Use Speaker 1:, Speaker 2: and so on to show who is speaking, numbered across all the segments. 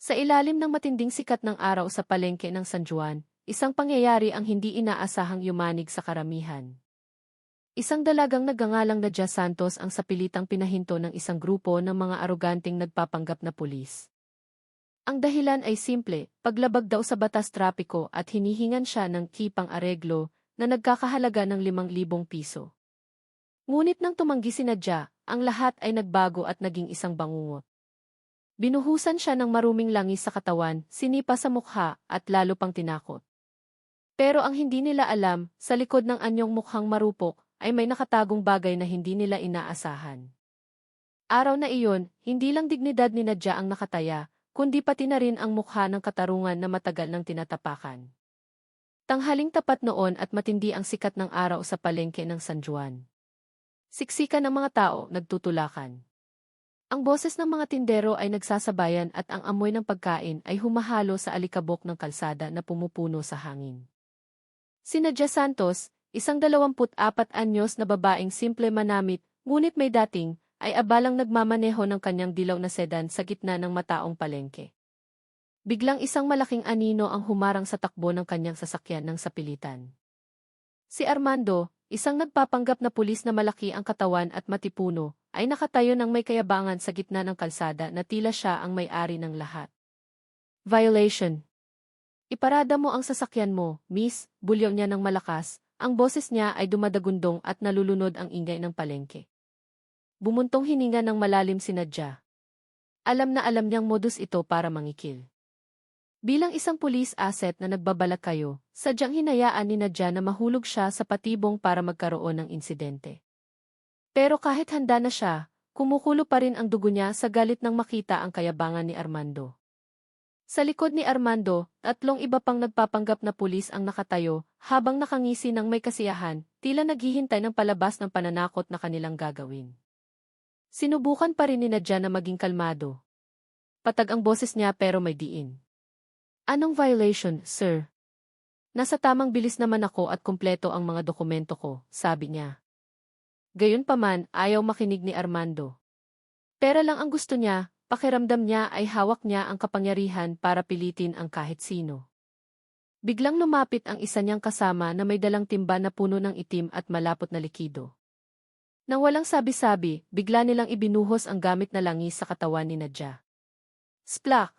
Speaker 1: Sa ilalim ng matinding sikat ng araw sa palengke ng San Juan, isang pangyayari ang hindi inaasahang yumanig sa karamihan. Isang dalagang nagngangalang Nadia Santos ang sapilitang pinahinto ng isang grupo ng mga aroganting nagpapanggap na pulis. Ang dahilan ay simple, paglabag daw sa batas trapiko at hinihingan siya ng kipang areglo na nagkakahalaga ng 5,000 piso. Ngunit nang tumanggi si Nadia, ang lahat ay nagbago at naging isang bangungot. Binuhusan siya ng maruming langis sa katawan, sinipa sa mukha, at lalo pang tinakot. Pero ang hindi nila alam, sa likod ng anyong mukhang marupok, ay may nakatagong bagay na hindi nila inaasahan. Araw na iyon, hindi lang dignidad ni Nadia ang nakataya, kundi pati na rin ang mukha ng katarungan na matagal nang tinatapakan. Tanghaling tapat noon at matindi ang sikat ng araw sa palengke ng San Juan. Siksikan ng mga tao, nagtutulakan. Ang boses ng mga tindero ay nagsasabayan at ang amoy ng pagkain ay humahalo sa alikabok ng kalsada na pumupuno sa hangin. Si Nadia Santos, isang 24 anyos na babaeng simple manamit, ngunit may dating, ay abalang nagmamaneho ng kanyang dilaw na sedan sa gitna ng mataong palengke. Biglang isang malaking anino ang humarang sa takbo ng kanyang sasakyan ng sapilitan. Si Armando, isang nagpapanggap na pulis na malaki ang katawan at matipuno, ay nakatayo ng may kayabangan sa gitna ng kalsada na tila siya ang may-ari ng lahat. Violation. Iparada mo ang sasakyan mo, miss, bulyaw niya ng malakas, ang boses niya ay dumadagundong at nalulunod ang ingay ng palengke. Bumuntong hininga ng malalim si Nadia. Alam na alam niyang modus ito para mangikil. Bilang isang police asset na nagbabalak kayo, sadyang hinayaan ni Nadia na mahulog siya sa patibong para magkaroon ng insidente. Pero kahit handa na siya, kumukulo pa rin ang dugo niya sa galit nang makita ang kayabangan ni Armando. Sa likod ni Armando, 3 iba pang nagpapanggap na pulis ang nakatayo, habang nakangisi ng may kasiyahan, tila naghihintay ng palabas ng pananakot na kanilang gagawin. Sinubukan pa rin ni Nadia na maging kalmado. Patag ang boses niya pero may diin. Anong violation, sir? Nasa tamang bilis naman ako at kumpleto ang mga dokumento ko, sabi niya. Gayunpaman, ayaw makinig ni Armando. Pera lang ang gusto niya, pakiramdam niya ay hawak niya ang kapangyarihan para pilitin ang kahit sino. Biglang lumapit ang isa niyang kasama na may dalang timba na puno ng itim at malapot na likido. Nang walang sabi-sabi, bigla nilang ibinuhos ang gamit na langis sa katawan ni Nadia. Splash!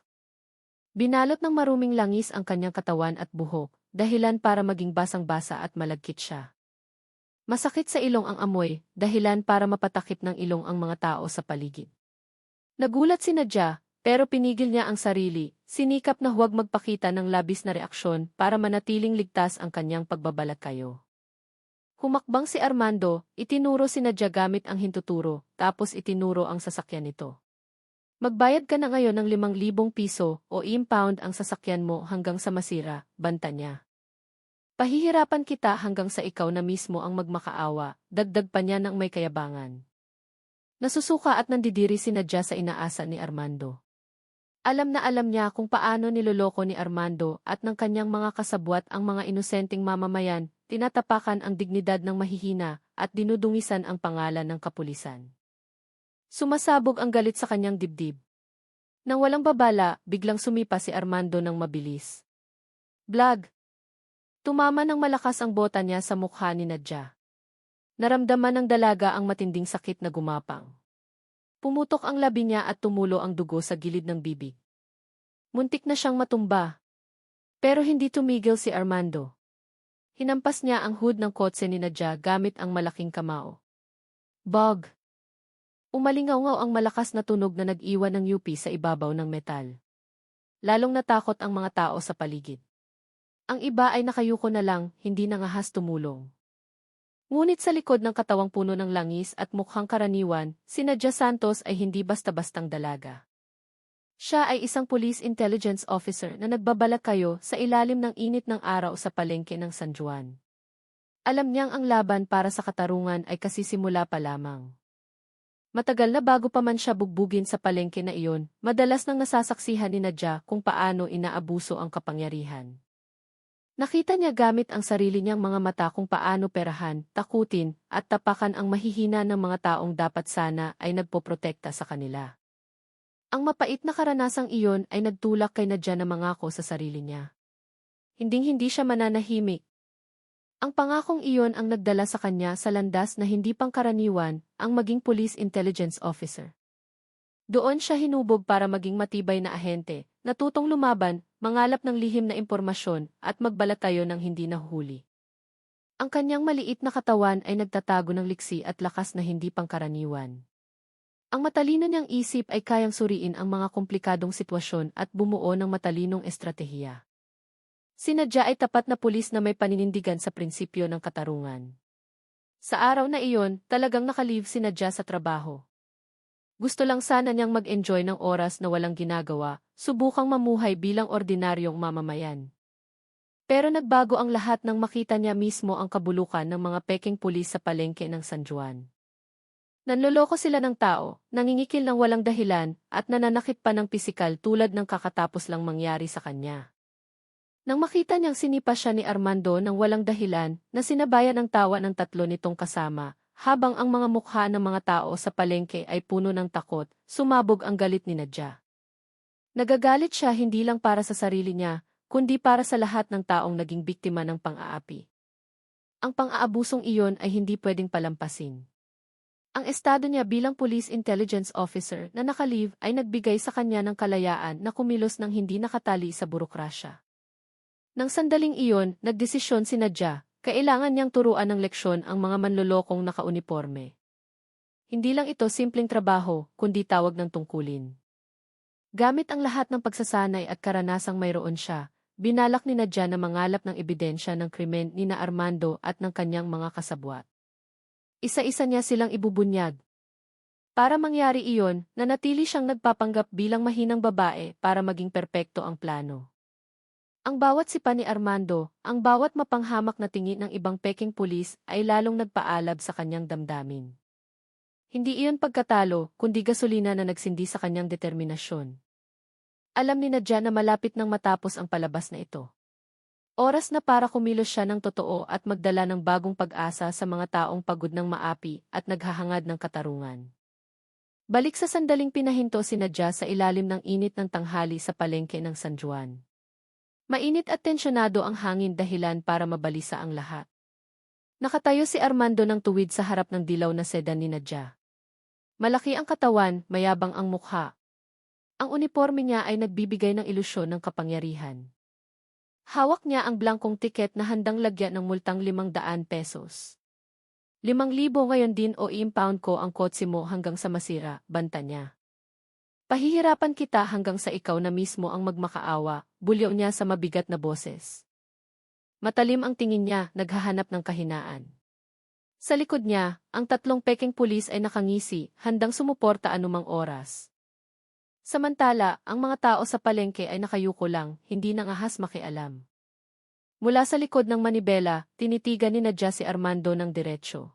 Speaker 1: Binalot ng maruming langis ang kanyang katawan at buhok, dahilan para maging basang-basa at malagkit siya. Masakit sa ilong ang amoy, dahilan para mapatakip ng ilong ang mga tao sa paligid. Nagulat si Nadia, pero pinigil niya ang sarili, sinikap na huwag magpakita ng labis na reaksyon para manatiling ligtas ang kanyang pagbabalakayo. Humakbang si Armando, itinuro si Nadia gamit ang hintuturo, tapos itinuro ang sasakyan nito. Magbayad ka na ngayon ng 5,000 piso o impound ang sasakyan mo hanggang sa masira, banta niya. Pahihirapan kita hanggang sa ikaw na mismo ang magmakaawa, dagdag pa niya ng may kayabangan. Nasusuka at nandidiri si Nadia sa inaasa ni Armando. Alam na alam niya kung paano niloloko ni Armando at ng kanyang mga kasabwat ang mga inosenteng mamamayan, tinatapakan ang dignidad ng mahihina at dinudungisan ang pangalan ng kapulisan. Sumasabog ang galit sa kanyang dibdib. Nang walang babala, biglang sumipa si Armando ng mabilis. Blag! Tumama ng malakas ang bota niya sa mukha ni Nadia. Naramdaman ng dalaga ang matinding sakit na gumapang. Pumutok ang labi niya at tumulo ang dugo sa gilid ng bibig. Muntik na siyang matumba. Pero hindi tumigil si Armando. Hinampas niya ang hood ng kotse ni Nadia gamit ang malaking kamao. Bog! Umalingaw-ngaw ang malakas na tunog na nag-iwan ng yupi sa ibabaw ng metal. Lalong natakot ang mga tao sa paligid. Ang iba ay nakayuko na lang, hindi nangahas tumulong. Ngunit sa likod ng katawang puno ng langis at mukhang karaniwan, si Nadia Santos ay hindi basta-bastang dalaga. Siya ay isang police intelligence officer na nagbabalak kayo sa ilalim ng init ng araw sa palengke ng San Juan. Alam niyang ang laban para sa katarungan ay kasisimula pa lamang. Matagal na bago pa man siya bugbugin sa palengke na iyon, madalas nang nasasaksihan ni Nadia kung paano inaabuso ang kapangyarihan. Nakita niya gamit ang sarili niyang mga mata kung paano perahan, takutin, at tapakan ang mahihina ng mga taong dapat sana ay nagpoprotekta sa kanila. Ang mapait na karanasang iyon ay nagtulak kay Nadia na mangako sa sarili niya. Hinding-hindi siya mananahimik. Ang pangakong iyon ang nagdala sa kanya sa landas na hindi pangkaraniwan, ang maging police intelligence officer. Doon siya hinubog para maging matibay na ahente, natutong lumaban, mangalap ng lihim na impormasyon, at magbalatayo ng hindi nahuli. Ang kanyang maliit na katawan ay nagtatago ng liksi at lakas na hindi pangkaraniwan. Ang matalino niyang isip ay kayang suriin ang mga komplikadong sitwasyon at bumuo ng matalinong estratehiya. Si Nadia ay tapat na pulis na may paninindigan sa prinsipyo ng katarungan. Sa araw na iyon, talagang nakalive si Nadia sa trabaho. Gusto lang sana niyang mag-enjoy ng oras na walang ginagawa, subukang mamuhay bilang ordinaryong mamamayan. Pero nagbago ang lahat nang makita niya mismo ang kabulukan ng mga peking pulis sa palengke ng San Juan. Nanloloko sila ng tao, nangingikil ng walang dahilan, at nananakit pa ng pisikal tulad ng kakatapos lang mangyari sa kanya. Nang makita niyang sinipa siya ni Armando ng walang dahilan, na sinabayan ang tawa ng tatlo nitong kasama, habang ang mga mukha ng mga tao sa palengke ay puno ng takot, sumabog ang galit ni Nadia. Nagagalit siya hindi lang para sa sarili niya, kundi para sa lahat ng taong naging biktima ng pang-aapi. Ang pang-aabusong iyon ay hindi pwedeng palampasin. Ang estado niya bilang police intelligence officer na nakalive ay nagbigay sa kanya ng kalayaan na kumilos ng hindi nakatali sa burokrasya. Nang sandaling iyon, nagdesisyon si Nadia, kailangan niyang turuan ng leksyon ang mga manlolokong nakauniporme. Hindi lang ito simpleng trabaho, kundi tawag ng tungkulin. Gamit ang lahat ng pagsasanay at karanasang mayroon siya, binalak ni Nadia na mangalap ng ebidensya ng krimen ni na Armando at ng kanyang mga kasabwat. Isa-isa niya silang ibubunyag. Para mangyari iyon, nanatili siyang nagpapanggap bilang mahinang babae para maging perpekto ang plano. Ang bawat sipa ni Armando, ang bawat mapanghamak na tingin ng ibang peking pulis ay lalong nagpaalab sa kanyang damdamin. Hindi iyon pagkatalo, kundi gasolina na nagsindi sa kanyang determinasyon. Alam ni Nadia na malapit nang matapos ang palabas na ito. Oras na para kumilos siya ng totoo at magdala ng bagong pag-asa sa mga taong pagod ng maapi at naghahangad ng katarungan. Balik sa sandaling pinahinto si Nadia sa ilalim ng init ng tanghali sa palengke ng San Juan. Mainit at tensyonado ang hangin dahilan para mabalisa ang lahat. Nakatayo si Armando ng tuwid sa harap ng dilaw na sedan ni Nadia. Malaki ang katawan, mayabang ang mukha. Ang uniforme niya ay nagbibigay ng ilusyon ng kapangyarihan. Hawak niya ang blankong tiket na handang lagyan ng multang 500 pesos. 5,000 ngayon din o i-impound ko ang kotse mo hanggang sa masira, banta niya. Pahihirapan kita hanggang sa ikaw na mismo ang magmakaawa, bulyaw niya sa mabigat na boses. Matalim ang tingin niya, naghahanap ng kahinaan. Sa likod niya, ang tatlong peking pulis ay nakangisi, handang sumuporta anumang oras. Samantala, ang mga tao sa palengke ay nakayuko lang, hindi nang ahas makialam. Mula sa likod ng manibela, tinitigan ni Nadia si Armando ng diretsyo.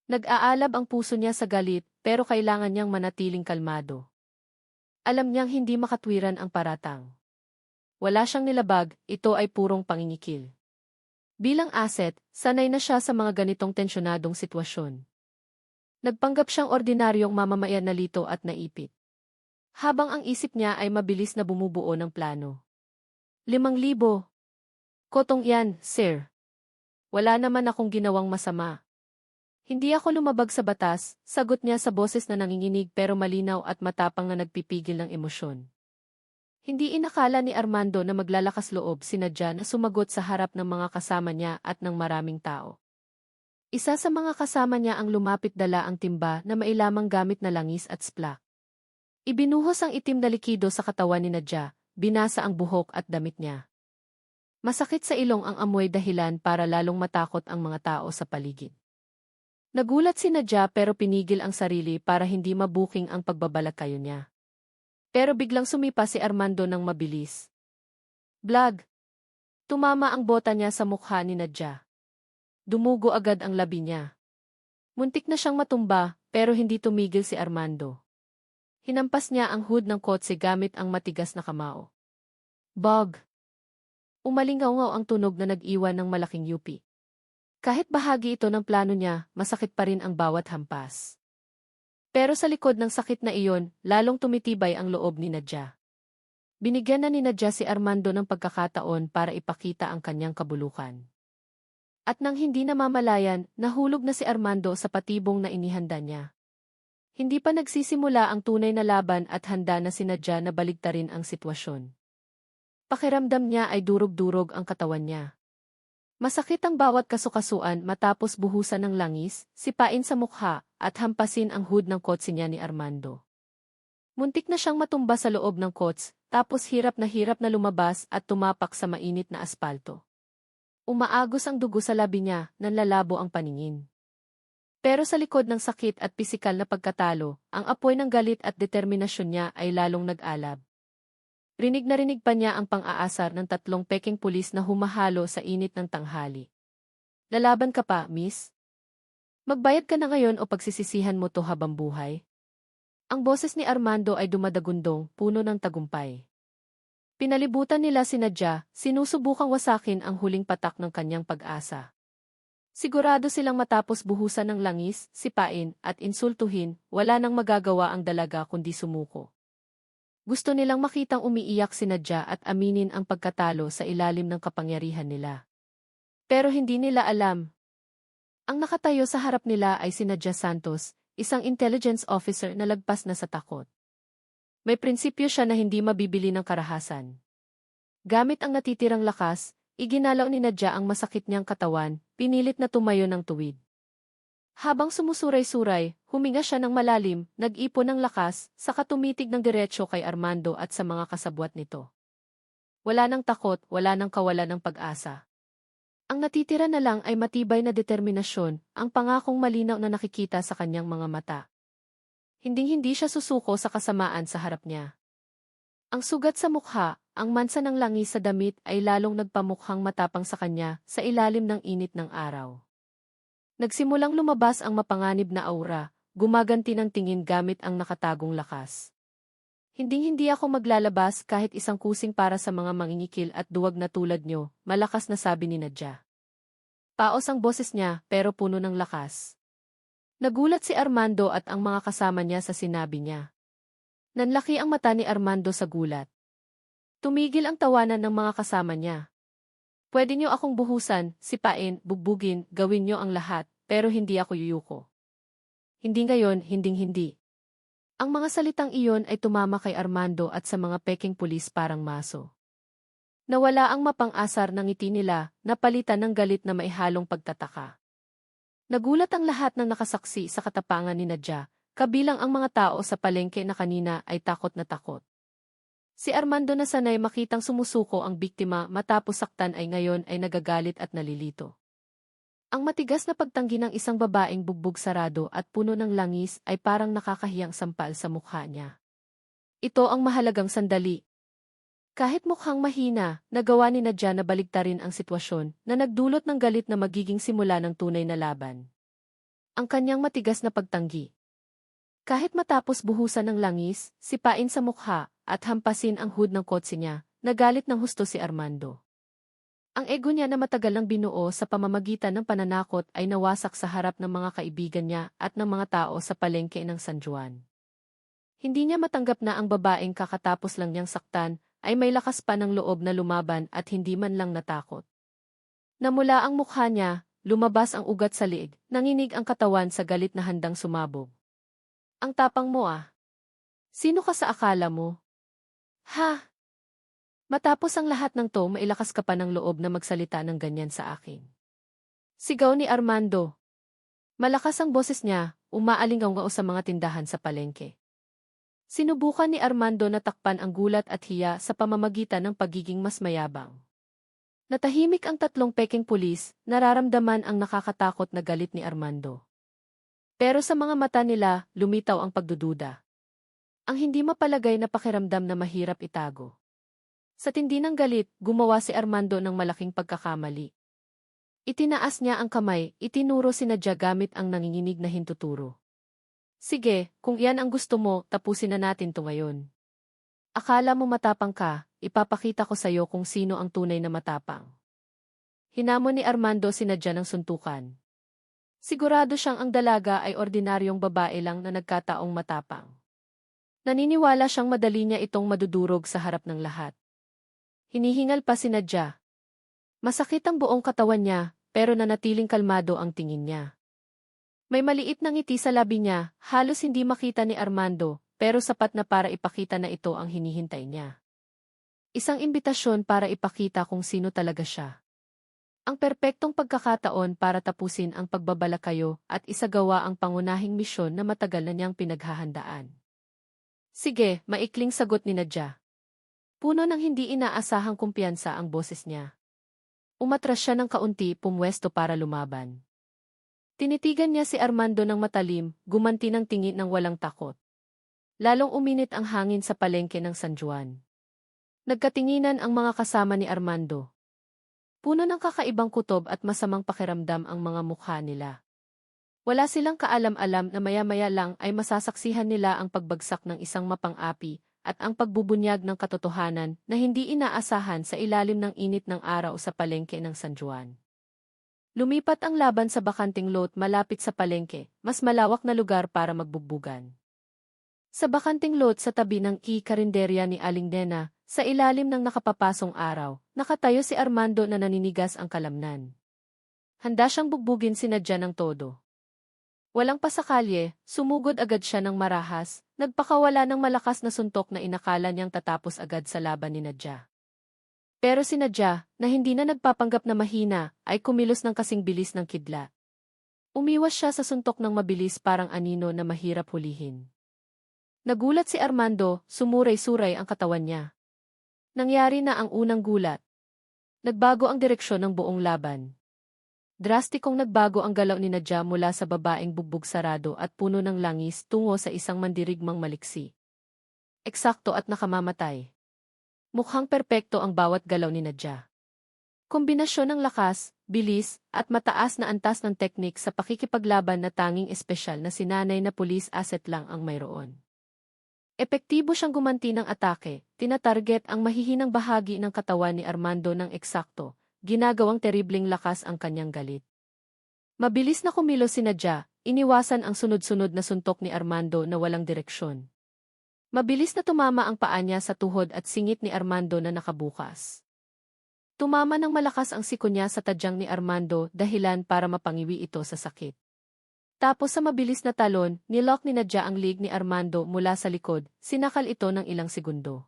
Speaker 1: Nag-aalab ang puso niya sa galit, pero kailangan niyang manatiling kalmado. Alam niyang hindi makatwiran ang paratang. Wala siyang nilabag, ito ay purong pangingikil. Bilang asset, sanay na siya sa mga ganitong tensyonadong sitwasyon. Nagpanggap siyang ordinaryong mamamayan na lito at naipit. Habang ang isip niya ay mabilis na bumubuo ng plano. 5,000. Kotong yan, sir. Wala naman akong ginawang masama. Hindi ako lumabag sa batas, sagot niya sa boses na nanginginig pero malinaw at matapang na nagpipigil ng emosyon. Hindi inakala ni Armando na maglalakas loob si Nadia na sumagot sa harap ng mga kasama niya at ng maraming tao. Isa sa mga kasama niya ang lumapit dala ang timba na mailamang gamit na langis at splak. Ibinuhos ang itim na likido sa katawan ni Nadia, binasa ang buhok at damit niya. Masakit sa ilong ang amoy dahilan para lalong matakot ang mga tao sa paligid. Nagulat si Nadia pero pinigil ang sarili para hindi mabuking ang pagbabalakayo niya. Pero biglang sumipa si Armando ng mabilis. Blag! Tumama ang bota niya sa mukha ni Nadia. Dumugo agad ang labi niya. Muntik na siyang matumba, pero hindi tumigil si Armando. Hinampas niya ang hood ng kotse gamit ang matigas na kamao. Bog! Umalingaw-ngaw ang tunog na nag-iwan ng malaking yupi. Kahit bahagi ito ng plano niya, masakit pa rin ang bawat hampas. Pero sa likod ng sakit na iyon, lalong tumitibay ang loob ni Nadja. Binigyan na ni Nadja si Armando ng pagkakataon para ipakita ang kanyang kabulukan. At nang hindi namamalayan, nahulog na si Armando sa patibong na inihanda niya. Hindi pa nagsisimula ang tunay na laban at handa na si Nadja na baligtarin ang sitwasyon. Pakiramdam niya ay durog-durog ang katawan niya. Masakit ang bawat kasukasuan matapos buhusan ng langis, sipain sa mukha, at hampasin ang hood ng kotse niya ni Armando. Muntik na siyang matumba sa loob ng kots, tapos hirap na lumabas at tumapak sa mainit na aspalto. Umaagos ang dugo sa labi niya, nanlalabo ang paningin. Pero sa likod ng sakit at pisikal na pagkatalo, ang apoy ng galit at determinasyon niya ay lalong nag-alab. Rinig na rinig pa niya ang pang-aasar ng 3 peking pulis na humahalo sa init ng tanghali. Lalaban ka pa, miss? Magbayad ka na ngayon o pagsisisihan mo to habang buhay? Ang boses ni Armando ay dumadagundong, puno ng tagumpay. Pinalibutan nila si Nadja, sinusubukang wasakin ang huling patak ng kanyang pag-asa. Sigurado silang matapos buhusan ng langis, sipain, at insultuhin, wala nang magagawa ang dalaga kundi sumuko. Gusto nilang makitang umiiyak si Nadja at aminin ang pagkatalo sa ilalim ng kapangyarihan nila. Pero hindi nila alam. Ang nakatayo sa harap nila ay si Nadja Santos, isang intelligence officer na lagpas na sa takot. May prinsipyo siya na hindi mabibili ng karahasan. Gamit ang natitirang lakas, iginalaw ni Nadja ang masakit niyang katawan, pinilit na tumayo ng tuwid. Habang sumusuray-suray, huminga siya ng malalim, nag-ipon ng lakas, saka tumitig ng diretsyo kay Armando at sa mga kasabwat nito. Wala nang takot, wala nang kawalan ng pag-asa. Ang natitira na lang ay matibay na determinasyon, ang pangakong malinaw na nakikita sa kanyang mga mata. Hinding-hindi siya susuko sa kasamaan sa harap niya. Ang sugat sa mukha, ang mansa ng langis sa damit ay lalong nagpamukhang matapang sa kanya sa ilalim ng init ng araw. Nagsimulang lumabas ang mapanganib na aura, gumaganti ng tingin gamit ang nakatagong lakas. Hinding-hindi ako maglalabas kahit isang kusing para sa mga mangingikil at duwag na tulad nyo, malakas na sabi ni Nadja. Paos ang boses niya pero puno ng lakas. Nagulat si Armando at ang mga kasama niya sa sinabi niya. Nanlaki ang mata ni Armando sa gulat. Tumigil ang tawanan ng mga kasama niya. Pwede niyo akong buhusan, sipain, bugbugin, gawin niyo ang lahat, pero hindi ako yuyuko. Hindi ngayon, hinding-hindi. Ang mga salitang iyon ay tumama kay Armando at sa mga peking pulis parang maso. Nawala ang mapang-asar ng ngiti nila, napalitan ng galit na maihalong pagtataka. Nagulat ang lahat ng nakasaksi sa katapangan ni Nadja, kabilang ang mga tao sa palengke na kanina ay takot na takot. Si Armando na sanay makitang sumusuko ang biktima matapos saktan ay ngayon ay nagagalit at nalilito. Ang matigas na pagtanggi ng isang babaeng bugbog sarado at puno ng langis ay parang nakakahiyang sampal sa mukha niya. Ito ang mahalagang sandali. Kahit mukhang mahina, nagawa ni Nadja na baligtarin ang sitwasyon na nagdulot ng galit na magiging simula ng tunay na laban. Ang kanyang matigas na pagtanggi. Kahit matapos buhusan ng langis, sipain sa mukha, at hampasin ang hood ng kotse niya, nagalit ng husto si Armando. Ang ego niya na matagal nang binuo sa pamamagitan ng pananakot ay nawasak sa harap ng mga kaibigan niya at ng mga tao sa palengke ng San Juan. Hindi niya matanggap na ang babaeng kakatapos lang niyang saktan ay may lakas pa ng loob na lumaban at hindi man lang natakot. Namula ang mukha niya, lumabas ang ugat sa liig, nanginig ang katawan sa galit na handang sumabog. Ang tapang mo ah. Sino ka sa akala mo? Ha? Matapos ang lahat ng to, mailakas ka pa ng loob na magsalita ng ganyan sa akin. Sigaw ni Armando. Malakas ang boses niya, umaalingaw sa mga tindahan sa palengke. Sinubukan ni Armando na takpan ang gulat at hiya sa pamamagitan ng pagiging mas mayabang. Natahimik ang 3 peking pulis, nararamdaman ang nakakatakot na galit ni Armando. Pero sa mga mata nila, lumitaw ang pagdududa. Ang hindi mapalagay na pakiramdam na mahirap itago. Sa tindi ng galit, gumawa si Armando ng malaking pagkakamali. Itinaas niya ang kamay, itinuro si Nadja gamit ang nanginginig na hintuturo. Sige, kung iyan ang gusto mo, tapusin na natin to ngayon. Akala mo matapang ka, ipapakita ko sa'yo kung sino ang tunay na matapang. Hinamon ni Armando si Nadja ng suntukan. Sigurado siyang ang dalaga ay ordinaryong babae lang na nagkataong matapang. Naniniwala siyang madali niya itong madudurog sa harap ng lahat. Hinihingal pa si Nadja. Masakit ang buong katawan niya, pero nanatiling kalmado ang tingin niya. May maliit na ngiti sa labi niya, halos hindi makita ni Armando, pero sapat na para ipakita na ito ang hinihintay niya. Isang imbitasyon para ipakita kung sino talaga siya. Ang perpektong pagkakataon para tapusin ang pagbabalakayo at isagawa ang pangunahing misyon na matagal na niyang pinaghahandaan. Sige, maikling sagot ni Nadja. Puno ng hindi inaasahang kumpiyansa ang boses niya. Umatras siya ng kaunti pumwesto para lumaban. Tinitigan niya si Armando ng matalim, gumanti ng tingin ng walang takot. Lalong uminit ang hangin sa palengke ng San Juan. Nagkatinginan ang mga kasama ni Armando. Puno ng kakaibang kutob at masamang pakiramdam ang mga mukha nila. Wala silang kaalam-alam na maya-maya lang ay masasaksihan nila ang pagbagsak ng isang mapang-api at ang pagbubunyag ng katotohanan na hindi inaasahan sa ilalim ng init ng araw sa palengke ng San Juan. Lumipat ang laban sa bakanting lot malapit sa palengke, mas malawak na lugar para magbugbugan. Sa bakanting lot sa tabi ng karinderya ni Aling Nena, sa ilalim ng nakapapasong araw, nakatayo si Armando na naninigas ang kalamnan. Handa siyang bugbugin si Nadja ng todo. Walang pasakalye, sumugod agad siya ng marahas, nagpakawala ng malakas na suntok na inakala niyang tatapos agad sa laban ni Nadja. Pero si Nadja, na hindi na nagpapanggap na mahina, ay kumilos ng kasing bilis ng kidlat. Umiwas siya sa suntok ng mabilis parang anino na mahirap hulihin. Nagulat si Armando, sumuray-suray ang katawan niya. Nangyari na ang unang gulat. Nagbago ang direksyon ng buong laban. Drastikong nagbago ang galaw ni Nadja mula sa babaeng bugbog sarado at puno ng langis tungo sa isang mandirigmang maliksi. Eksakto at nakamamatay. Mukhang perpekto ang bawat galaw ni Nadja. Kombinasyon ng lakas, bilis, at mataas na antas ng teknik sa pakikipaglaban na tanging espesyal na sinanay na police asset lang ang mayroon. Epektibo siyang gumanti ng atake, tinatarget ang mahihinang bahagi ng katawan ni Armando ng eksakto, ginagawang terribleng lakas ang kanyang galit. Mabilis na kumilos si Nadja, iniwasan ang sunod-sunod na suntok ni Armando na walang direksyon. Mabilis na tumama ang paa niya sa tuhod at singit ni Armando na nakabukas. Tumama ng malakas ang siko niya sa tadyang ni Armando dahilan para mapangiwi ito sa sakit. Tapos sa mabilis na talon, nilock ni Nadja ang leg ni Armando mula sa likod, sinakal ito ng ilang segundo.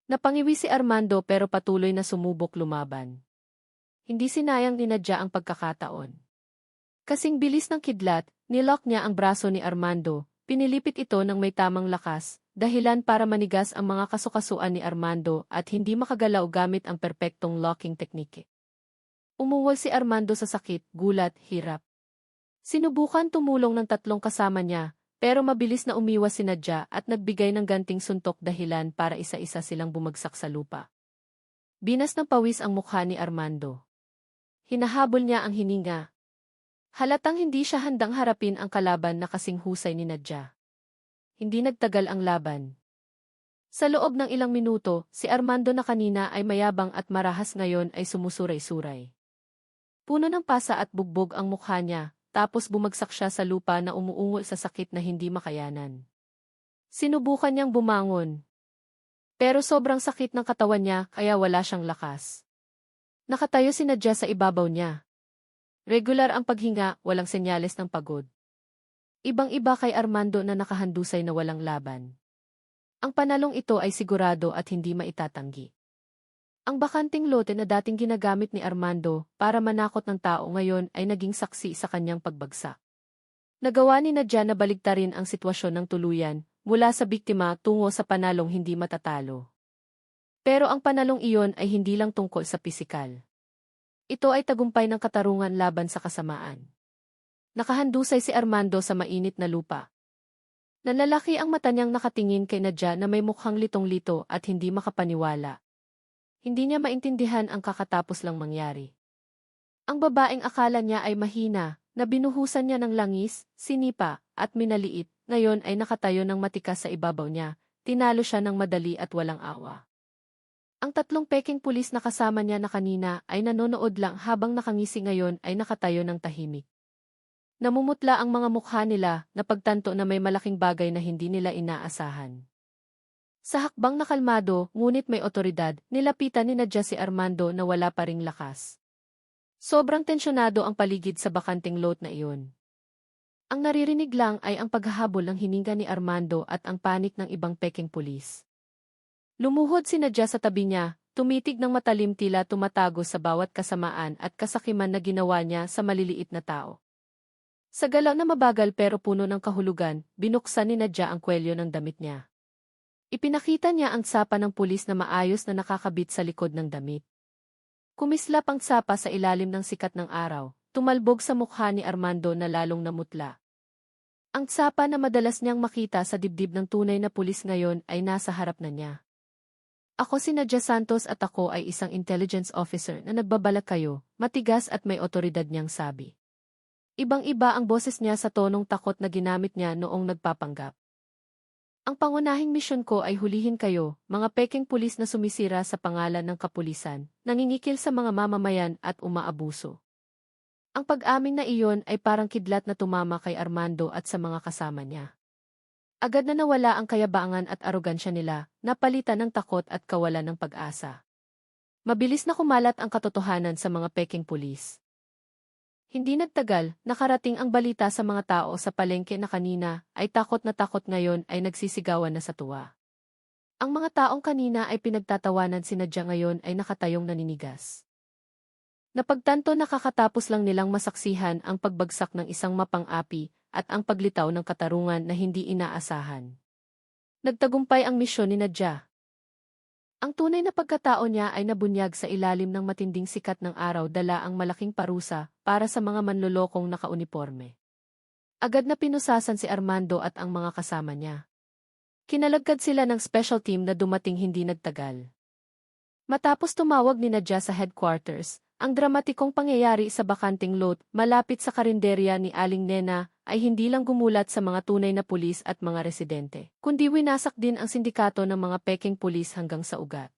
Speaker 1: Napangiwi si Armando pero patuloy na sumubok lumaban. Hindi sinayang ni Nadja ang pagkakataon. Kasing bilis ng kidlat, nilock niya ang braso ni Armando, pinilipit ito ng may tamang lakas, dahilan para manigas ang mga kasukasuan ni Armando at hindi makagalaw gamit ang perpektong locking teknike. Umuwal si Armando sa sakit, gulat, hirap. Sinubukan tumulong ng tatlong kasama niya, pero mabilis na umiwas si Nadja at nagbigay ng ganting suntok dahilan para isa-isa silang bumagsak sa lupa. Binas ng pawis ang mukha ni Armando. Hinahabol niya ang hininga. Halatang hindi siya handang harapin ang kalaban na kasing husay ni Nadja. Hindi nagtagal ang laban. Sa loob ng ilang minuto, si Armando na kanina ay mayabang at marahas ngayon ay sumusuray-suray. Puno ng pasa at bugbog ang mukha niya, tapos bumagsak siya sa lupa na umuungol sa sakit na hindi makayanan. Sinubukan niyang bumangon. Pero sobrang sakit ng katawan niya kaya wala siyang lakas. Nakatayo si Nadja sa ibabaw niya. Regular ang paghinga, walang senyales ng pagod. Ibang-iba kay Armando na nakahandusay na walang laban. Ang panalong ito ay sigurado at hindi maitatanggi. Ang bakanting lote na dating ginagamit ni Armando para manakot ng tao ngayon ay naging saksi sa kanyang pagbagsak. Nagawa ni Nadja na baligtarin ang sitwasyon ng tuluyan, mula sa biktima tungo sa panalong hindi matatalo. Pero ang panalong iyon ay hindi lang tungkol sa pisikal. Ito ay tagumpay ng katarungan laban sa kasamaan. Nakahandusay si Armando sa mainit na lupa. Nalalaki ang mata niyang nakatingin kay Nadja na may mukhang litong-lito at hindi makapaniwala. Hindi niya maintindihan ang kakatapos lang mangyari. Ang babaeng akala niya ay mahina, na binuhusan niya ng langis, sinipa, at minaliit, ngayon ay nakatayo ng matikas sa ibabaw niya, tinalo siya ng madali at walang awa. Ang tatlong peking pulis na kasama niya na kanina ay nanonood lang habang nakangisi ngayon ay nakatayo ng tahimik. Namumutla ang mga mukha nila na pagtanto na may malaking bagay na hindi nila inaasahan. Sa hakbang na kalmado, ngunit may otoridad, nilapitan ni Nadia si Armando na wala pa ring lakas. Sobrang tensyonado ang paligid sa bakanting lot na iyon. Ang naririnig lang ay ang paghahabol ng hininga ni Armando at ang panik ng ibang pekeng pulis. Lumuhod si Nadia sa tabi niya, tumitig ng matalim tila tumatago sa bawat kasamaan at kasakiman na ginawa niya sa maliliit na tao. Sa galaw na mabagal pero puno ng kahulugan, binuksan ni Nadia ang kwelyo ng damit niya. Ipinakita niya ang tsapa ng pulis na maayos na nakakabit sa likod ng damit. Kumislap ang tsapa sa ilalim ng sikat ng araw, tumalbog sa mukha ni Armando na lalong namutla. Ang tsapa na madalas niyang makita sa dibdib ng tunay na pulis ngayon ay nasa harap na niya. Ako si Nadia Santos at ako ay isang intelligence officer na nagbabalak kayo, matigas at may otoridad niyang sabi. Ibang-iba ang boses niya sa tonong takot na ginamit niya noong nagpapanggap. Ang pangunahing misyon ko ay hulihin kayo, mga pekeng pulis na sumisira sa pangalan ng kapulisan, nangingikil sa mga mamamayan at umaabuso. Ang pag-amin na iyon ay parang kidlat na tumama kay Armando at sa mga kasama niya. Agad na nawala ang kayabangan at arogansya nila, napalitan ng takot at kawalan ng pag-asa. Mabilis na kumalat ang katotohanan sa mga pekeng pulis. Hindi nagtagal, nakarating ang balita sa mga tao sa palengke na kanina ay takot na takot ngayon ay nagsisigawan na sa tuwa. Ang mga taong kanina ay pinagtatawanan si Nadia ngayon ay nakatayong naninigas. Napagtanto na kakatapos lang nilang masaksihan ang pagbagsak ng isang mapang-api at ang paglitaw ng katarungan na hindi inaasahan. Nagtagumpay ang misyon ni Nadia. Ang tunay na pagkatao niya ay nabunyag sa ilalim ng matinding sikat ng araw dala ang malaking parusa para sa mga manlolokong nakauniporme. Agad na pinusasan si Armando at ang mga kasama niya. Kinalagkad sila ng special team na dumating hindi nagtagal. Matapos tumawag ni Nadia sa headquarters, ang dramatikong pangyayari sa bakanting lot malapit sa karinderya ni Aling Nena ay hindi lang gumulat sa mga tunay na pulis at mga residente, kundi winasak din ang sindikato ng mga pekeng pulis hanggang sa ugat.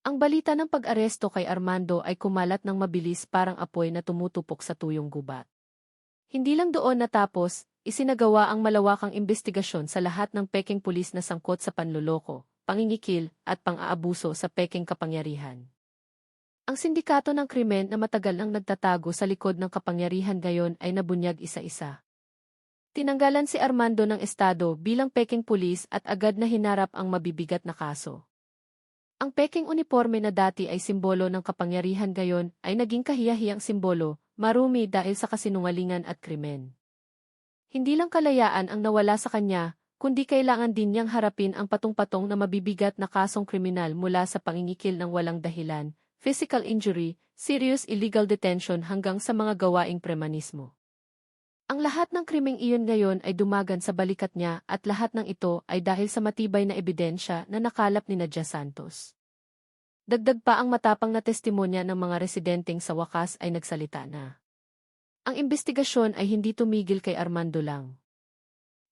Speaker 1: Ang balita ng pag-aresto kay Armando ay kumalat ng mabilis parang apoy na tumutupok sa tuyong gubat. Hindi lang doon natapos, isinagawa ang malawakang investigasyon sa lahat ng pekeng pulis na sangkot sa panloloko, pangingikil, at pang-aabuso sa pekeng kapangyarihan. Ang sindikato ng krimen na matagal nang nagtatago sa likod ng kapangyarihan ngayon ay nabunyag isa-isa. Tinanggalan si Armando ng estado bilang pekeng pulis at agad na hinarap ang mabibigat na kaso. Ang pekeng uniforme na dati ay simbolo ng kapangyarihan ngayon ay naging kahiyahiyang simbolo, marumi dahil sa kasinungalingan at krimen. Hindi lang kalayaan ang nawala sa kanya, kundi kailangan din niyang harapin ang patong-patong na mabibigat na kasong kriminal mula sa pangingikil ng walang dahilan, physical injury, serious illegal detention hanggang sa mga gawaing premanismo. Ang lahat ng krimeng iyon ngayon ay dumagan sa balikat niya at lahat ng ito ay dahil sa matibay na ebidensya na nakalap ni Nadia Santos. Dagdag pa ang matapang na testimonya ng mga residenteng sa wakas ay nagsalita na. Ang investigasyon ay hindi tumigil kay Armando lang.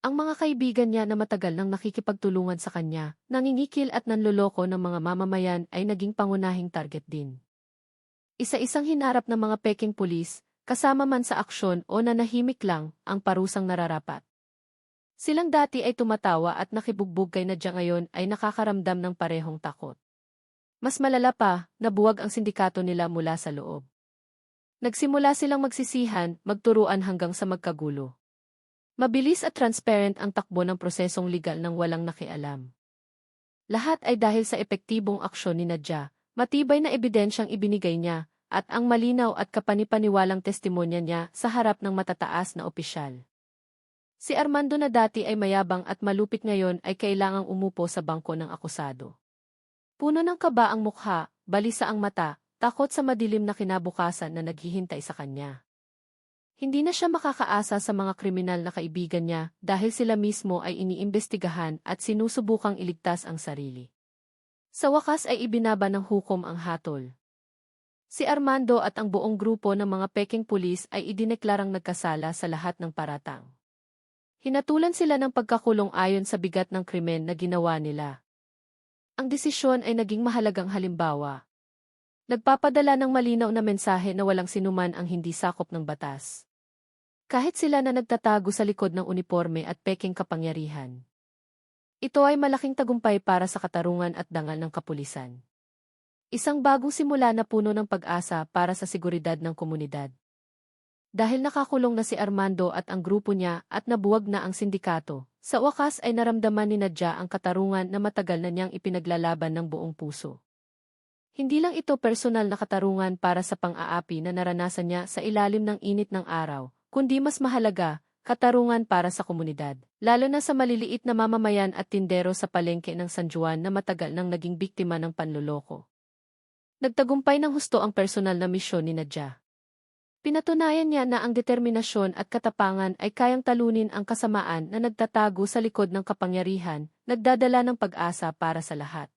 Speaker 1: Ang mga kaibigan niya na matagal nang nakikipagtulungan sa kanya, nangingikil at nanloloko ng mga mamamayan ay naging pangunahing target din. Isa-isang hinarap ng mga pekeng pulis, kasama man sa aksyon o nanahimik lang, ang parusang nararapat. Silang dati ay tumatawa at nakibugbog kay Nadia ngayon ay nakakaramdam ng parehong takot. Mas malala pa, nabuwag ang sindikato nila mula sa loob. Nagsimula silang magsisihan, magturuan hanggang sa magkagulo. Mabilis at transparent ang takbo ng prosesong legal ng walang nakialam. Lahat ay dahil sa epektibong aksyon ni Nadia, matibay na ebidensyang ibinigay niya, at ang malinaw at kapanipaniwalang testimonya niya sa harap ng matataas na opisyal. Si Armando na dati ay mayabang at malupit ngayon ay kailangang umupo sa bangko ng akusado. Puno ng kaba ang mukha, balisa ang mata, takot sa madilim na kinabukasan na naghihintay sa kanya. Hindi na siya makakaasa sa mga kriminal na kaibigan niya dahil sila mismo ay iniimbestigahan at sinusubukang iligtas ang sarili. Sa wakas ay ibinaba ng hukom ang hatol. Si Armando at ang buong grupo ng mga pekeng pulis ay idineklarang nagkasala sa lahat ng paratang. Hinatulan sila ng pagkakulong ayon sa bigat ng krimen na ginawa nila. Ang desisyon ay naging mahalagang halimbawa. Nagpapadala ng malinaw na mensahe na walang sinuman ang hindi sakop ng batas. kahit sila na nagtatago sa likod ng uniporme at pekeng kapangyarihan. Ito ay malaking tagumpay para sa katarungan at dangal ng kapulisan. Isang bagong simula na puno ng pag-asa para sa seguridad ng komunidad. Dahil nakakulong na si Armando at ang grupo niya at nabuwag na ang sindikato, sa wakas ay naramdaman ni Nadia ang katarungan na matagal na niyang ipinaglalaban ng buong puso. Hindi lang ito personal na katarungan para sa pang-aapi na naranasan niya sa ilalim ng init ng araw, kundi mas mahalaga, katarungan para sa komunidad, lalo na sa maliliit na mamamayan at tindero sa palengke ng San Juan na matagal nang naging biktima ng panloloko. Nagtagumpay ng husto ang personal na misyon ni Nadia. Pinatunayan niya na ang determinasyon at katapangan ay kayang talunin ang kasamaan na nagtatago sa likod ng kapangyarihan, nagdadala ng pag-asa para sa lahat.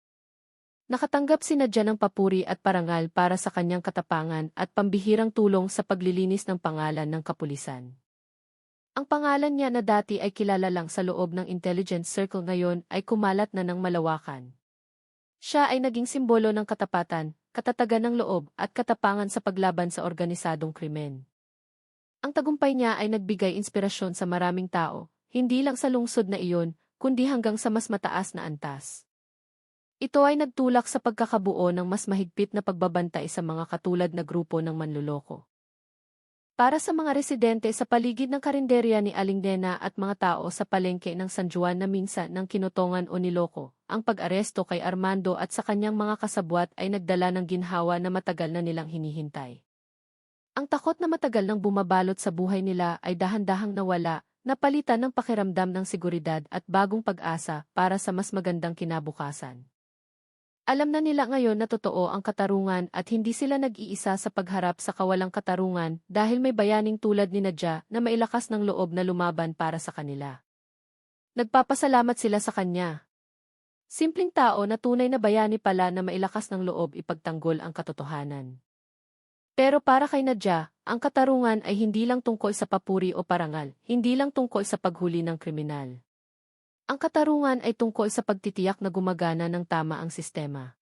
Speaker 1: Nakatanggap si Nadia ng papuri at parangal para sa kanyang katapangan at pambihirang tulong sa paglilinis ng pangalan ng kapulisan. Ang pangalan niya na dati ay kilala lang sa loob ng intelligence circle ngayon ay kumalat na ng malawakan. Siya ay naging simbolo ng katapatan, katatagan ng loob at katapangan sa paglaban sa organisadong krimen. Ang tagumpay niya ay nagbigay inspirasyon sa maraming tao, hindi lang sa lungsod na iyon, kundi hanggang sa mas mataas na antas. Ito ay nagtulak sa pagkakabuo ng mas mahigpit na pagbabantay sa mga katulad na grupo ng manloloko. Para sa mga residente sa paligid ng karinderya ni Aling Nena at mga tao sa palengke ng San Juan na minsan ng kinutongan o niloko, ang pag-aresto kay Armando at sa kanyang mga kasabwat ay nagdala ng ginhawa na matagal na nilang hinihintay. Ang takot na matagal nang bumabalot sa buhay nila ay dahan-dahang nawala, napalitan ng pakiramdam ng seguridad at bagong pag-asa para sa mas magandang kinabukasan. Alam na nila ngayon na totoo ang katarungan at hindi sila nag-iisa sa pagharap sa kawalang katarungan dahil may bayaning tulad ni Nadia na mailakas ng loob na lumaban para sa kanila. Nagpapasalamat sila sa kanya. Simpleng tao na tunay na bayani pala na mailakas ng loob ipagtanggol ang katotohanan. Pero para kay Nadia, ang katarungan ay hindi lang tungkol sa papuri o parangal, hindi lang tungkol sa paghuli ng kriminal. Ang katarungan ay tungkol sa pagtitiyak na gumagana ng tama ang sistema.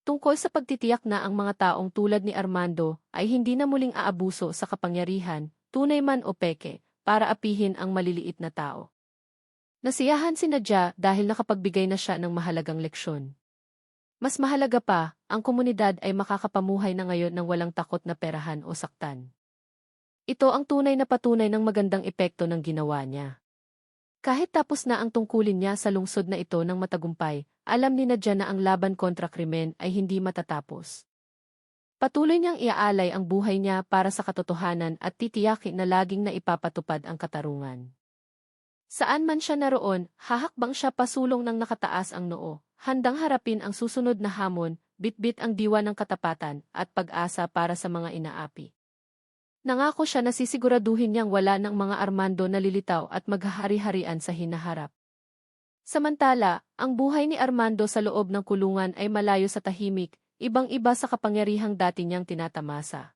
Speaker 1: Tungkol sa pagtitiyak na ang mga taong tulad ni Armando ay hindi na muling aabuso sa kapangyarihan, tunay man o peke, para apihin ang maliliit na tao. Nasiyahan si Nadia dahil nakapagbigay na siya ng mahalagang leksyon. Mas mahalaga pa, ang komunidad ay makakapamuhay na ngayon ng walang takot na perahan o saktan. Ito ang tunay na patunay ng magandang epekto ng ginawa niya. Kahit tapos na ang tungkulin niya sa lungsod na ito ng matagumpay, alam ni Nadia na ang laban kontra krimen ay hindi matatapos. Patuloy niyang iaalay ang buhay niya para sa katotohanan at titiyakin na laging naipapatupad ang katarungan. Saan man siya naroon, hahakbang siya pasulong ng nakataas ang noo, handang harapin ang susunod na hamon, bitbit ang diwa ng katapatan at pag-asa para sa mga inaapi. Nangako siya na sisiguraduhin niyang wala ng mga Armando na lilitaw at maghahari-harian sa hinaharap. Samantala, ang buhay ni Armando sa loob ng kulungan ay malayo sa tahimik, ibang-iba sa kapangyarihang dati niyang tinatamasa.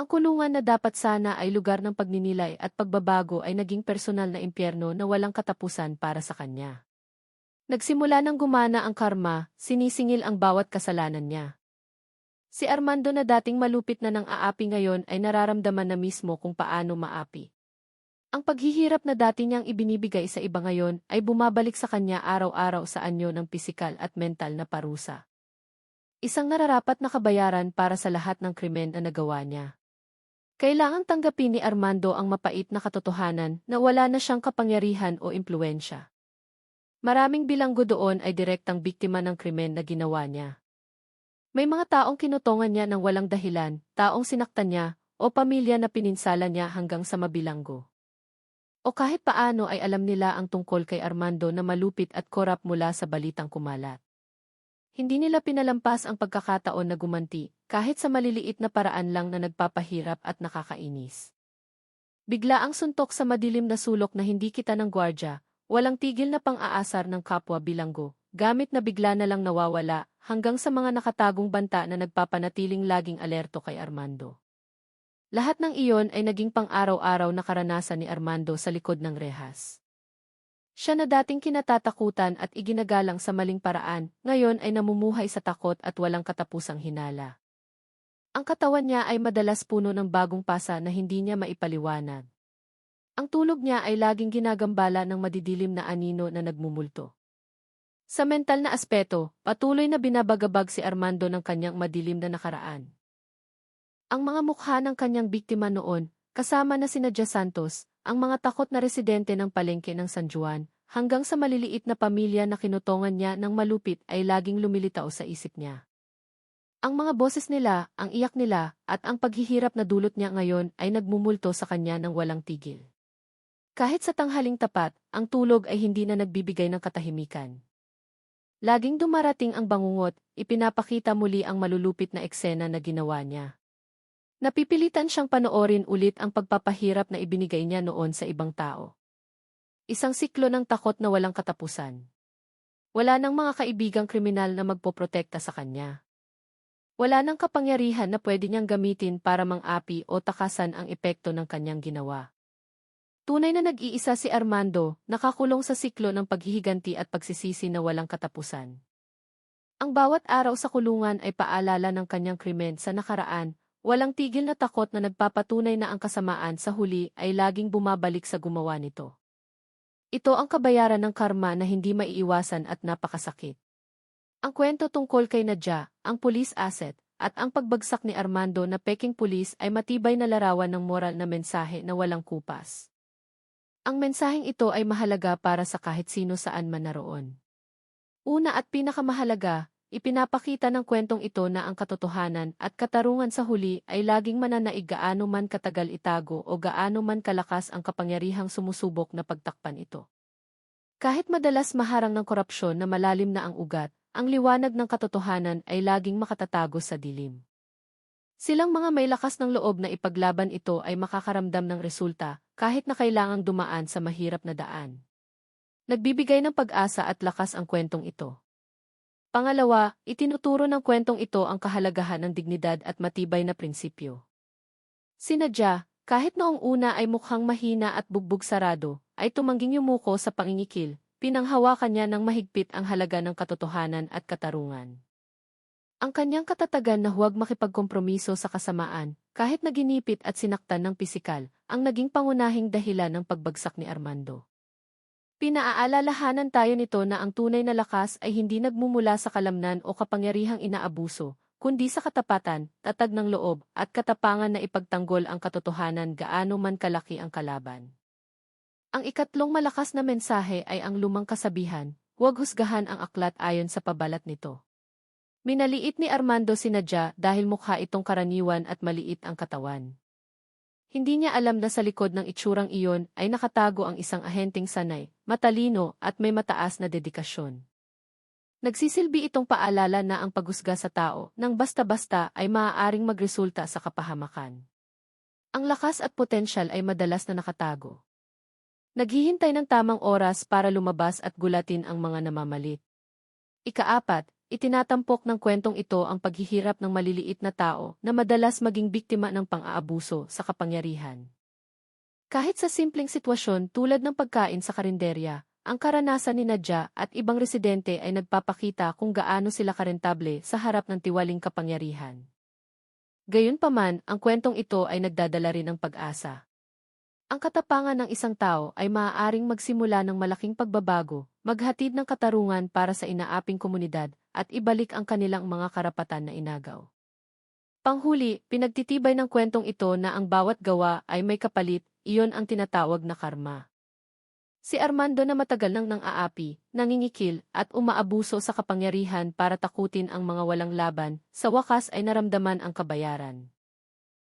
Speaker 1: Ang kulungan na dapat sana ay lugar ng pagninilay at pagbabago ay naging personal na impyerno na walang katapusan para sa kanya. Nagsimula ng gumana ang karma, sinisingil ang bawat kasalanan niya. Si Armando na dating malupit na ng aapi ngayon ay nararamdaman na mismo kung paano maapi. Ang paghihirap na dati niyang ibinibigay sa iba ngayon ay bumabalik sa kanya araw-araw sa anyo ng pisikal at mental na parusa. Isang nararapat na kabayaran para sa lahat ng krimen na nagawa niya. Kailangang tanggapin ni Armando ang mapait na katotohanan na wala na siyang kapangyarihan o impluwensya. Maraming bilanggo doon ay direktang biktima ng krimen na ginawa niya. May mga taong kinutongan niya ng walang dahilan, taong sinaktan niya, o pamilya na pininsala niya hanggang sa mabilanggo. O kahit paano ay alam nila ang tungkol kay Armando na malupit at korap mula sa balitang kumalat. Hindi nila pinalampas ang pagkakataon na gumanti, kahit sa maliliit na paraan lang na nagpapahirap at nakakainis. Bigla ang suntok sa madilim na sulok na hindi kita ng gwardya, walang tigil na pang-aasar ng kapwa bilanggo, gamit na bigla na lang nawawala, hanggang sa mga nakatagong banta na nagpapanatiling laging alerto kay Armando. Lahat ng iyon ay naging pang-araw-araw na karanasan ni Armando sa likod ng rehas. Siya na dating kinatatakutan at iginagalang sa maling paraan, ngayon ay namumuhay sa takot at walang katapusang hinala. Ang katawan niya ay madalas puno ng bagong pasa na hindi niya maipaliwanag. Ang tulog niya ay laging ginagambala ng madidilim na anino na nagmumulto. Sa mental na aspeto, patuloy na binabagabag si Armando ng kanyang madilim na nakaraan. Ang mga mukha ng kanyang biktima noon, kasama na sina Jess Santos, ang mga takot na residente ng palengke ng San Juan, hanggang sa maliliit na pamilya na kinutongan niya ng malupit ay laging lumilitaw sa isip niya. Ang mga boses nila, ang iyak nila, at ang paghihirap na dulot niya ngayon ay nagmumulto sa kanya ng walang tigil. Kahit sa tanghaling tapat, ang tulog ay hindi na nagbibigay ng katahimikan. Laging dumarating ang bangungot, ipinapakita muli ang malulupit na eksena na ginawa niya. Napipilitan siyang panoorin ulit ang pagpapahirap na ibinigay niya noon sa ibang tao. Isang siklo ng takot na walang katapusan. Wala nang mga kaibigang kriminal na magpoprotekta sa kanya. Wala nang kapangyarihan na pwede niyang gamitin para mang-api o takasan ang epekto ng kanyang ginawa. Tunay na nag-iisa si Armando, nakakulong sa siklo ng paghihiganti at pagsisisi na walang katapusan. Ang bawat araw sa kulungan ay paalala ng kanyang krimen sa nakaraan, walang tigil na takot na nagpapatunay na ang kasamaan sa huli ay laging bumabalik sa gumawa nito. Ito ang kabayaran ng karma na hindi maiiwasan at napakasakit. Ang kwento tungkol kay Nadia, ang police asset, at ang pagbagsak ni Armando na peking pulis ay matibay na larawan ng moral na mensahe na walang kupas. Ang mensaheng ito ay mahalaga para sa kahit sino saan man naroon. Una at pinakamahalaga, ipinapakita ng kwentong ito na ang katotohanan at katarungan sa huli ay laging mananaig gaano man katagal itago o gaano man kalakas ang kapangyarihang sumusubok na pagtakpan ito. Kahit madalas maharang ng korupsyon na malalim na ang ugat, ang liwanag ng katotohanan ay laging makatatago sa dilim. Silang mga may lakas ng loob na ipaglaban ito ay makakaramdam ng resulta, kahit na kailangang dumaan sa mahirap na daan. Nagbibigay ng pag-asa at lakas ang kwentong ito. Pangalawa, itinuturo ng kwentong ito ang kahalagahan ng dignidad at matibay na prinsipyo. Si Nadia, kahit noong una ay mukhang mahina at bugbog sarado, ay tumangging yumuko sa pangingikil, pinanghawakan niya ng mahigpit ang halaga ng katotohanan at katarungan. Ang kanyang katatagan na huwag makipagkompromiso sa kasamaan, kahit naginipit at sinaktan ng pisikal, ang naging pangunahing dahilan ng pagbagsak ni Armando. Pinaaalalahanan tayo nito na ang tunay na lakas ay hindi nagmumula sa kalamnan o kapangyarihang inaabuso, kundi sa katapatan, tatag ng loob, at katapangan na ipagtanggol ang katotohanan gaano man kalaki ang kalaban. Ang ikatlong malakas na mensahe ay ang lumang kasabihan, huwag husgahan ang aklat ayon sa pabalat nito. Minaliit ni Armando si Nadia dahil mukha itong karaniwan at maliit ang katawan. Hindi niya alam na sa likod ng itsurang iyon ay nakatago ang isang ahenteng sanay, matalino at may mataas na dedikasyon. Nagsisilbi itong paalala na ang paghusga sa tao nang basta-basta ay maaaring magresulta sa kapahamakan. Ang lakas at potensyal ay madalas na nakatago. Naghihintay ng tamang oras para lumabas at gulatin ang mga namamalit. Ikaapat, itinatampok ng kwentong ito ang paghihirap ng maliliit na tao na madalas maging biktima ng pang-aabuso sa kapangyarihan. Kahit sa simpleng sitwasyon tulad ng pagkain sa karinderya, ang karanasan ni Nadia at ibang residente ay nagpapakita kung gaano sila karentable sa harap ng tiwaling kapangyarihan. Gayunpaman, ang kwentong ito ay nagdadala rin ng pag-asa. Ang katapangan ng isang tao ay maaaring magsimula ng malaking pagbabago, maghatid ng katarungan para sa inaaping komunidad, at ibalik ang kanilang mga karapatan na inagaw. Panghuli, pinagtitibay ng kwentong ito na ang bawat gawa ay may kapalit, iyon ang tinatawag na karma. Si Armando na matagal nang nang-aapi, nangingikil, at umaabuso sa kapangyarihan para takutin ang mga walang laban, sa wakas ay naramdaman ang kabayaran.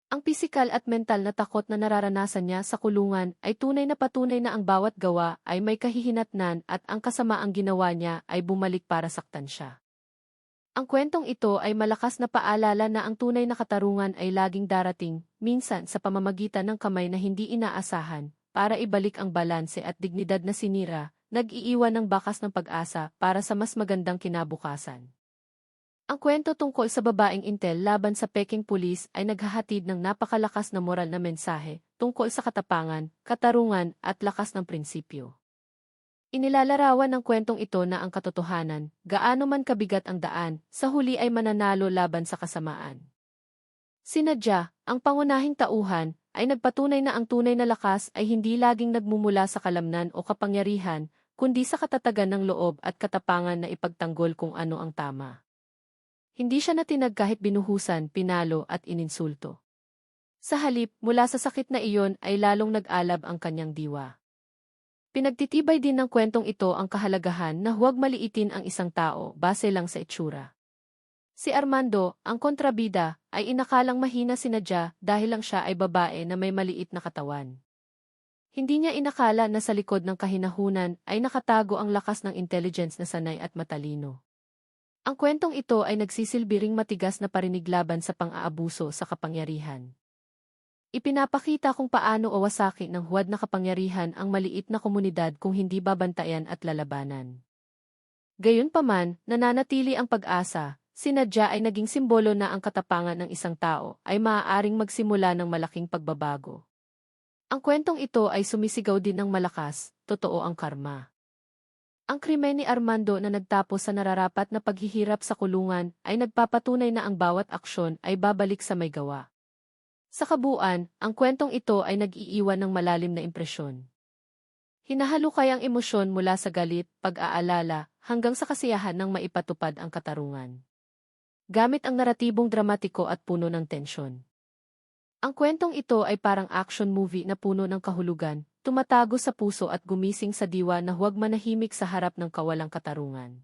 Speaker 1: Ang pisikal at mental na takot na nararanasan niya sa kulungan ay tunay na patunay na ang bawat gawa ay may kahihinatnan at ang kasamaang ginawa niya ay bumalik para saktan siya. Ang kwentong ito ay malakas na paalala na ang tunay na katarungan ay laging darating, minsan sa pamamagitan ng kamay na hindi inaasahan, para ibalik ang balanse at dignidad na sinira, nag-iiwan ng bakas ng pag-asa para sa mas magandang kinabukasan. Ang kwento tungkol sa babaeng intel laban sa peking pulis ay naghahatid ng napakalakas na moral na mensahe tungkol sa katapangan, katarungan at lakas ng prinsipyo. Inilalarawan ng kwentong ito na ang katotohanan, gaano man kabigat ang daan, sa huli ay mananalo laban sa kasamaan. Si Nadia, ang pangunahing tauhan, ay nagpatunay na ang tunay na lakas ay hindi laging nagmumula sa kalamnan o kapangyarihan, kundi sa katatagan ng loob at katapangan na ipagtanggol kung ano ang tama. Hindi siya natinag kahit binuhusan, pinalo at ininsulto. Sa halip, mula sa sakit na iyon ay lalong nag-alab ang kanyang diwa. Pinagtitibay din ng kwentong ito ang kahalagahan na huwag maliitin ang isang tao base lang sa itsura. Si Armando, ang kontrabida, ay inakalang mahina si Nadia dahil lang siya ay babae na may maliit na katawan. Hindi niya inakala na sa likod ng kahinahunan ay nakatago ang lakas ng intelligence na sanay at matalino. Ang kwentong ito ay nagsisilbi ring matigas na parinig laban sa pang-aabuso sa kapangyarihan. Ipinapakita kung paano owasaki ng huwad na kapangyarihan ang maliit na komunidad kung hindi babantayan at lalabanan. Gayunpaman, nananatili ang pag-asa, si Nadia ay naging simbolo na ang katapangan ng isang tao ay maaaring magsimula ng malaking pagbabago. Ang kwentong ito ay sumisigaw din ng malakas, totoo ang karma. Ang krimen ni Armando na nagtapos sa nararapat na paghihirap sa kulungan ay nagpapatunay na ang bawat aksyon ay babalik sa may gawa. Sa kabuuan, ang kwentong ito ay nag-iiwan ng malalim na impresyon. Hinahalukay ang emosyon mula sa galit, pag-aalala, hanggang sa kasiyahan ng maipatupad ang katarungan. Gamit ang naratibong dramatiko at puno ng tensyon. Ang kwentong ito ay parang action movie na puno ng kahulugan, tumatago sa puso at gumising sa diwa na huwag manahimik sa harap ng kawalang katarungan.